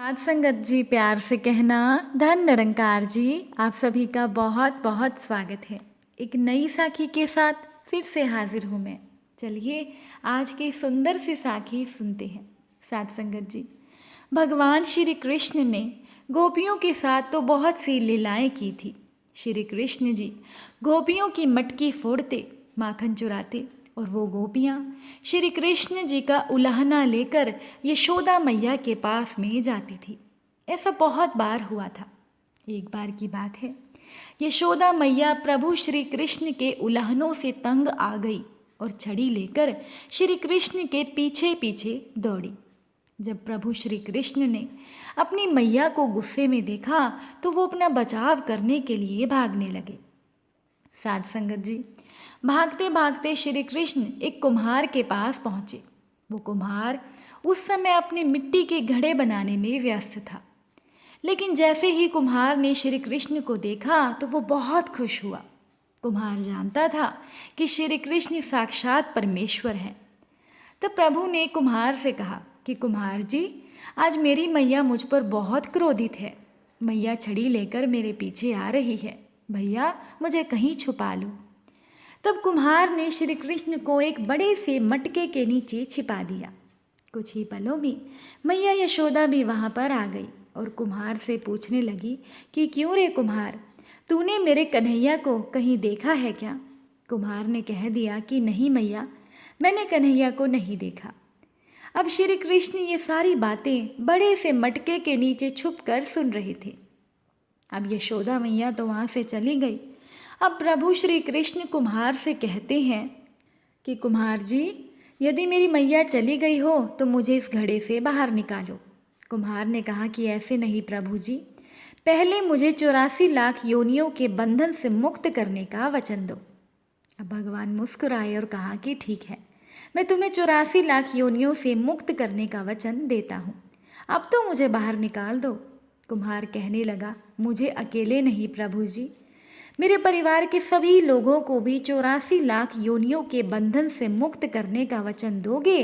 साध संगत जी, प्यार से कहना धन निरंकार जी, आप सभी का बहुत बहुत स्वागत है। एक नई साखी के साथ फिर से हाजिर हूँ मैं। चलिए आज की सुंदर सी साखी सुनते हैं। साध संगत जी, भगवान श्री कृष्ण ने गोपियों के साथ तो बहुत सी लीलाएं की थी। श्री कृष्ण जी गोपियों की मटकी फोड़ते, माखन चुराते और वो गोपियाँ श्री कृष्ण जी का उलाहना लेकर यशोदा मैया के पास में जाती थी। ऐसा बहुत बार हुआ था। एक बार की बात है, यशोदा मैया प्रभु श्री कृष्ण के उलाहनों से तंग आ गई और छड़ी लेकर श्री कृष्ण के पीछे पीछे दौड़ी। जब प्रभु श्री कृष्ण ने अपनी मैया को गुस्से में देखा तो वो अपना बचाव करने के लिए भागने लगे। साध संगत जी, भागते भागते श्री कृष्ण एक कुम्हार के पास पहुँचे। वो कुम्हार उस समय अपने मिट्टी के घड़े बनाने में व्यस्त था। लेकिन जैसे ही कुम्हार ने श्री कृष्ण को देखा तो वो बहुत खुश हुआ। कुम्हार जानता था कि श्री कृष्ण साक्षात परमेश्वर हैं। तब प्रभु ने कुम्हार से कहा कि कुम्हार जी, आज मेरी मैया मुझ पर बहुत क्रोधित है। मैया छड़ी लेकर मेरे पीछे आ रही है। भैया मुझे कहीं छुपा लो। तब कुम्हार ने श्री कृष्ण को एक बड़े से मटके के नीचे छिपा दिया। कुछ ही पलों में मैया यशोदा भी वहाँ पर आ गई और कुम्हार से पूछने लगी कि क्यों रे कुम्हार, तूने मेरे कन्हैया को कहीं देखा है क्या? कुम्हार ने कह दिया कि नहीं मैया, मैंने कन्हैया को नहीं देखा। अब श्री कृष्ण ये सारी बातें बड़े से मटके के नीचे छुपकर सुन रहे थे। अब यशोदा मैया तो वहाँ से चली गई। अब प्रभु श्री कृष्ण कुम्हार से कहते हैं कि कुम्हार जी, यदि मेरी मैया चली गई हो तो मुझे इस घड़े से बाहर निकालो। कुम्हार ने कहा कि ऐसे नहीं प्रभु जी, पहले मुझे 84 लाख योनियों के बंधन से मुक्त करने का वचन दो। अब भगवान मुस्कुराए और कहा कि ठीक है, मैं तुम्हें 84 लाख योनियों से मुक्त करने का वचन देता हूँ। अब तो मुझे बाहर निकाल दो। कुम्हार कहने लगा, मुझे अकेले नहीं प्रभु जी, मेरे परिवार के सभी लोगों को भी 84 लाख योनियों के बंधन से मुक्त करने का वचन दोगे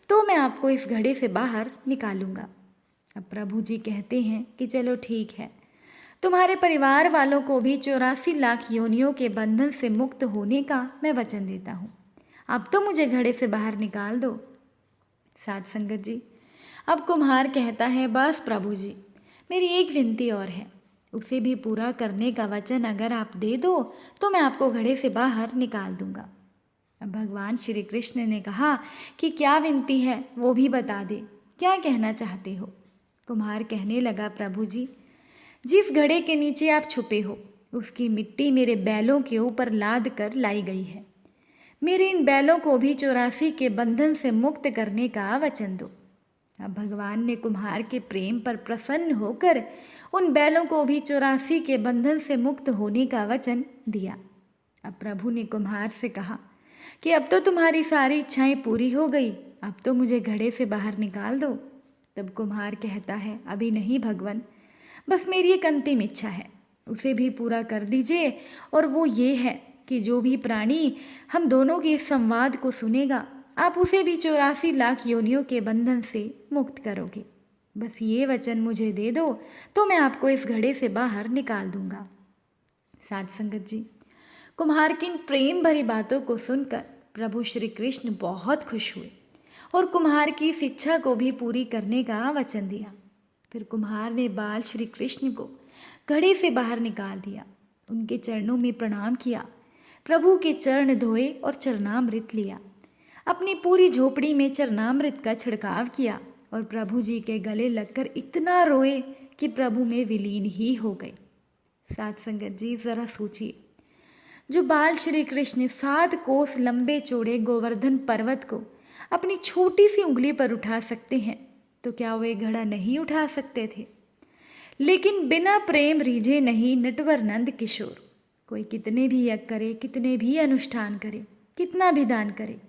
तो मैं आपको इस घड़े से बाहर निकालूंगा। अब प्रभु जी कहते हैं कि चलो ठीक है, तुम्हारे परिवार वालों को भी 84 लाख योनियों के बंधन से मुक्त होने का मैं वचन देता हूँ। अब तो मुझे घड़े से बाहर निकाल दो। साध संगत जी, अब कुम्हार कहता है, बस प्रभु जी, मेरी एक विनती और है, उसे भी पूरा करने का वचन अगर आप दे दो तो मैं आपको घड़े से बाहर निकाल दूंगा। अब भगवान श्री कृष्ण ने कहा कि क्या विनती है वो भी बता दे, क्या कहना चाहते हो? कुम्हार कहने लगा, प्रभु जी, जिस घड़े के नीचे आप छुपे हो उसकी मिट्टी मेरे बैलों के ऊपर लाद कर लाई गई है। मेरे इन बैलों को भी 84 के बंधन से मुक्त करने का वचन दो। अब भगवान ने कुम्हार के प्रेम पर प्रसन्न होकर उन बैलों को भी 84 के बंधन से मुक्त होने का वचन दिया। अब प्रभु ने कुम्हार से कहा कि अब तो तुम्हारी सारी इच्छाएं पूरी हो गई, अब तो मुझे घड़े से बाहर निकाल दो। तब कुम्हार कहता है, अभी नहीं भगवान, बस मेरी एक अंतिम इच्छा है, उसे भी पूरा कर दीजिए। और वो ये है कि जो भी प्राणी हम दोनों के इस संवाद को सुनेगा, आप उसे भी 84 लाख योनियों के बंधन से मुक्त करोगे। बस ये वचन मुझे दे दो तो मैं आपको इस घड़े से बाहर निकाल दूंगा। साध संगत जी, कुम्हार की इन प्रेम भरी बातों को सुनकर प्रभु श्री कृष्ण बहुत खुश हुए और कुम्हार की इस इच्छा को भी पूरी करने का वचन दिया। फिर कुम्हार ने बाल श्री कृष्ण को घड़े से बाहर निकाल दिया, उनके चरणों में प्रणाम किया, प्रभु के चरण धोए और चरणामृत लिया, अपनी पूरी झोपड़ी में चरणामृत का छिड़काव किया और प्रभु जी के गले लगकर इतना रोए कि प्रभु में विलीन ही हो गए। साध संगत जी, जरा सोचिए, जो बाल श्री कृष्ण 7 कोस लंबे चौड़े गोवर्धन पर्वत को अपनी छोटी सी उंगली पर उठा सकते हैं तो क्या वे घड़ा नहीं उठा सकते थे? लेकिन बिना प्रेम रीझे नहीं नटवर नंद किशोर। कोई कितने भी यज्ञ करे, कितने भी अनुष्ठान करे, कितना भी दान करे,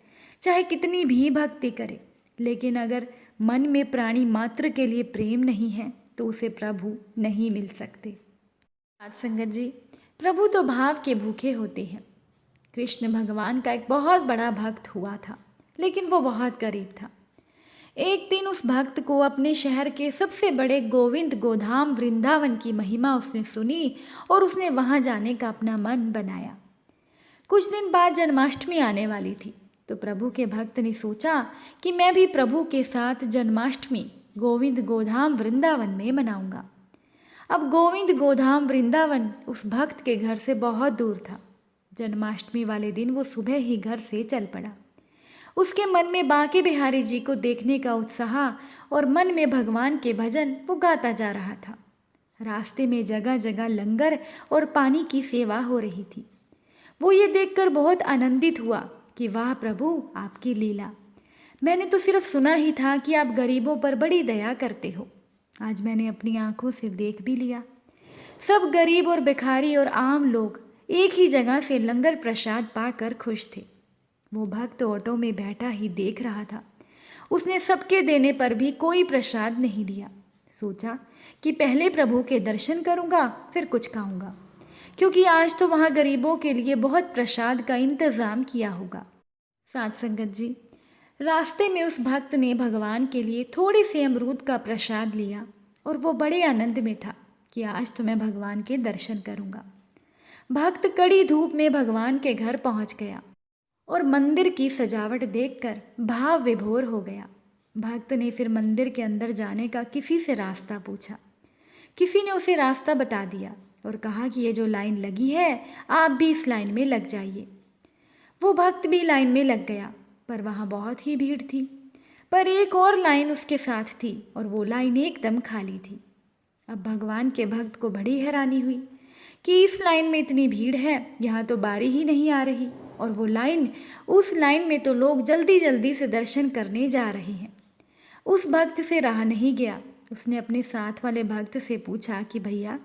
चाहे कितनी भी भक्ति करे, लेकिन अगर मन में प्राणी मात्र के लिए प्रेम नहीं है तो उसे प्रभु नहीं मिल सकते। साध संगत जी, प्रभु तो भाव के भूखे होते हैं। कृष्ण भगवान का एक बहुत बड़ा भक्त हुआ था, लेकिन वो बहुत गरीब था। एक दिन उस भक्त को अपने शहर के सबसे बड़े गोविंद गोधाम वृंदावन की महिमा उसने सुनी और उसने वहाँ जाने का अपना मन बनाया। कुछ दिन बाद जन्माष्टमी आने वाली थी, तो प्रभु के भक्त ने सोचा कि मैं भी प्रभु के साथ जन्माष्टमी गोविंद गोधाम वृंदावन में मनाऊंगा। अब गोविंद गोधाम वृंदावन उस भक्त के घर से बहुत दूर था। जन्माष्टमी वाले दिन वो सुबह ही घर से चल पड़ा। उसके मन में बांके बिहारी जी को देखने का उत्साह और मन में भगवान के भजन वो गाता जा रहा था। रास्ते में जगह जगह लंगर और पानी की सेवा हो रही थी। वो ये देखकर बहुत आनंदित हुआ कि वाह प्रभु, आपकी लीला। मैंने तो सिर्फ सुना ही था कि आप गरीबों पर बड़ी दया करते हो। आज मैंने अपनी आंखों से देख भी लिया। सब गरीब और भिखारी और आम लोग एक ही जगह से लंगर प्रसाद पाकर खुश थे। वो भक्त ऑटो में बैठा ही देख रहा था। उसने सबके देने पर भी कोई प्रसाद नहीं लिया। सोचा कि पहले प्रभु के दर्शन करूंगा, फिर कुछ खाऊंगा, क्योंकि आज तो वहाँ गरीबों के लिए बहुत प्रसाद का इंतज़ाम किया होगा। साथ संगत जी, रास्ते में उस भक्त ने भगवान के लिए थोड़े से अमरूद का प्रसाद लिया और वो बड़े आनंद में था कि आज तो मैं भगवान के दर्शन करूंगा। भक्त कड़ी धूप में भगवान के घर पहुंच गया और मंदिर की सजावट देखकर भाव विभोर हो गया। भक्त ने फिर मंदिर के अंदर जाने का किसी से रास्ता पूछा। किसी ने उसे रास्ता बता दिया और कहा कि ये जो लाइन लगी है, आप भी इस लाइन में लग जाइए। वो भक्त भी लाइन में लग गया, पर वहाँ बहुत ही भीड़ थी। पर एक और लाइन उसके साथ थी और वो लाइन एकदम खाली थी। अब भगवान के भक्त को बड़ी हैरानी हुई कि इस लाइन में इतनी भीड़ है, यहाँ तो बारी ही नहीं आ रही, और वो लाइन, उस लाइन में तो लोग जल्दी जल्दी से दर्शन करने जा रहे हैं। उस भक्त से रहा नहीं गया। उसने अपने साथ वाले भक्त से पूछा कि भैया,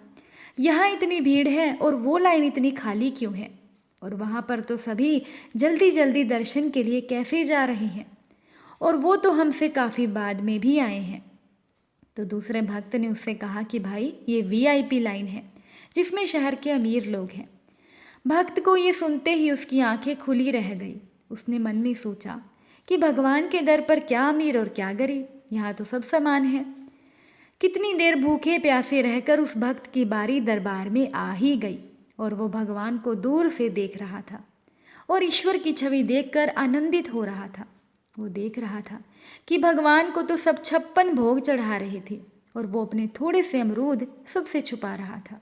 यहाँ इतनी भीड़ है और वो लाइन इतनी खाली क्यों है, और वहाँ पर तो सभी जल्दी जल्दी दर्शन के लिए कैसे जा रहे हैं, और वो तो हमसे काफ़ी बाद में भी आए हैं। तो दूसरे भक्त ने उससे कहा कि भाई, ये वीआईपी लाइन है जिसमें शहर के अमीर लोग हैं। भक्त को ये सुनते ही उसकी आंखें खुली रह गई। उसने मन में सोचा कि भगवान के दर पर क्या अमीर और क्या गरीब, यहाँ तो सब समान है। कितनी देर भूखे प्यासे रहकर उस भक्त की बारी दरबार में आ ही गई और वो भगवान को दूर से देख रहा था और ईश्वर की छवि देखकर आनंदित हो रहा था। वो देख रहा था कि भगवान को तो सब 56 भोग चढ़ा रहे थे और वो अपने थोड़े से अमरूद सबसे छुपा रहा था।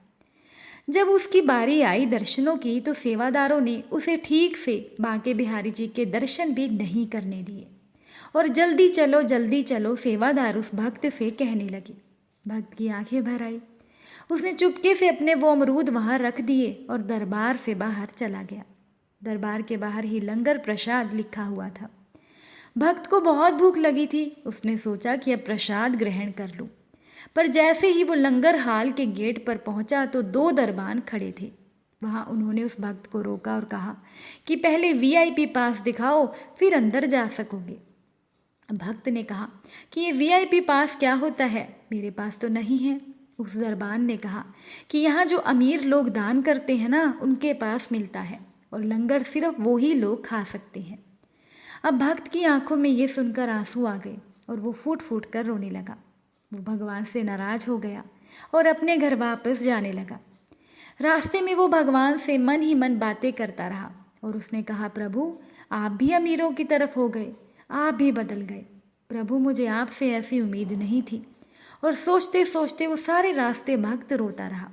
जब उसकी बारी आई दर्शनों की, तो सेवादारों ने उसे ठीक से बांके बिहारी जी के दर्शन भी नहीं करने दिए और जल्दी चलो सेवादार उस भक्त से कहने लगे। भक्त की आंखें भर आई। उसने चुपके से अपने वो अमरूद वहाँ रख दिए और दरबार से बाहर चला गया। दरबार के बाहर ही लंगर प्रसाद लिखा हुआ था। भक्त को बहुत भूख लगी थी। उसने सोचा कि अब प्रसाद ग्रहण कर लूँ, पर जैसे ही वो लंगर हाल के गेट पर पहुंचा तो 2 दरबान खड़े थे। वहाँ उन्होंने उस भक्त को रोका और कहा कि पहले वीआईपी पास दिखाओ, फिर अंदर जा सकोगे। भक्त ने कहा कि ये वीआईपी पास क्या होता है, मेरे पास तो नहीं है। उस दरबान ने कहा कि यहाँ जो अमीर लोग दान करते हैं ना, उनके पास मिलता है और लंगर सिर्फ वो ही लोग खा सकते हैं। अब भक्त की आंखों में ये सुनकर आंसू आ गए और वो फूट फूट कर रोने लगा। वो भगवान से नाराज हो गया और अपने घर वापस जाने लगा। रास्ते में वो भगवान से मन ही मन बातें करता रहा और उसने कहा, प्रभु, आप भी अमीरों की तरफ हो गए, आप भी बदल गए। प्रभु, मुझे आपसे ऐसी उम्मीद नहीं थी। और सोचते सोचते वो सारे रास्ते भक्त रोता रहा।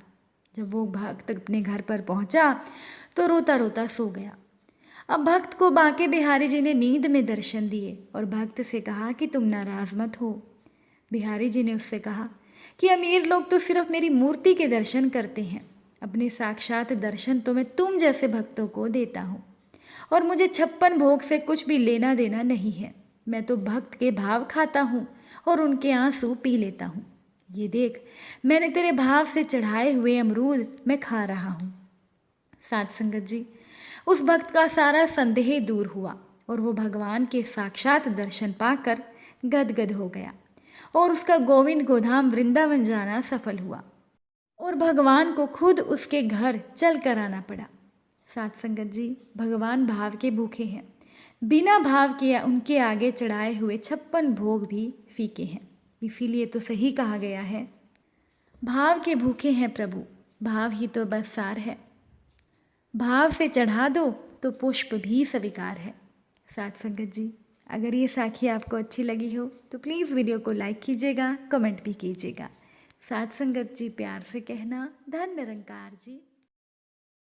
जब वो भक्त अपने घर पर पहुंचा तो रोता रोता सो गया। अब भक्त को बांके बिहारी जी ने नींद में दर्शन दिए और भक्त से कहा कि तुम नाराज मत हो। बिहारी जी ने उससे कहा कि अमीर लोग तो सिर्फ मेरी मूर्ति के दर्शन करते हैं, अपने साक्षात दर्शन तो मैं तुम जैसे भक्तों को देता हूँ और मुझे 56 भोग से कुछ भी लेना देना नहीं है। मैं तो भक्त के भाव खाता हूँ और उनके आंसू पी लेता हूँ। ये देख, मैंने तेरे भाव से चढ़ाए हुए अमरूद मैं खा रहा हूँ। साथ संगत जी, उस भक्त का सारा संदेह दूर हुआ और वो भगवान के साक्षात दर्शन पाकर गदगद हो गया और उसका गोविंद गोधाम वृंदावन जाना सफल हुआ और भगवान को खुद उसके घर चल कर आना पड़ा। साथ संगत जी, भगवान भाव के भूखे हैं। बिना भाव के उनके आगे चढ़ाए हुए 56 भोग भी फीके हैं। इसीलिए तो सही कहा गया है, भाव के भूखे हैं प्रभु, भाव ही तो बस सार है। भाव से चढ़ा दो तो पुष्प भी स्वीकार है। साथ संगत जी, अगर ये साखी आपको अच्छी लगी हो तो प्लीज़ वीडियो को लाइक कीजिएगा, कमेंट भी कीजिएगा। साथ संगत जी, प्यार से कहना, धन निरंकार जी।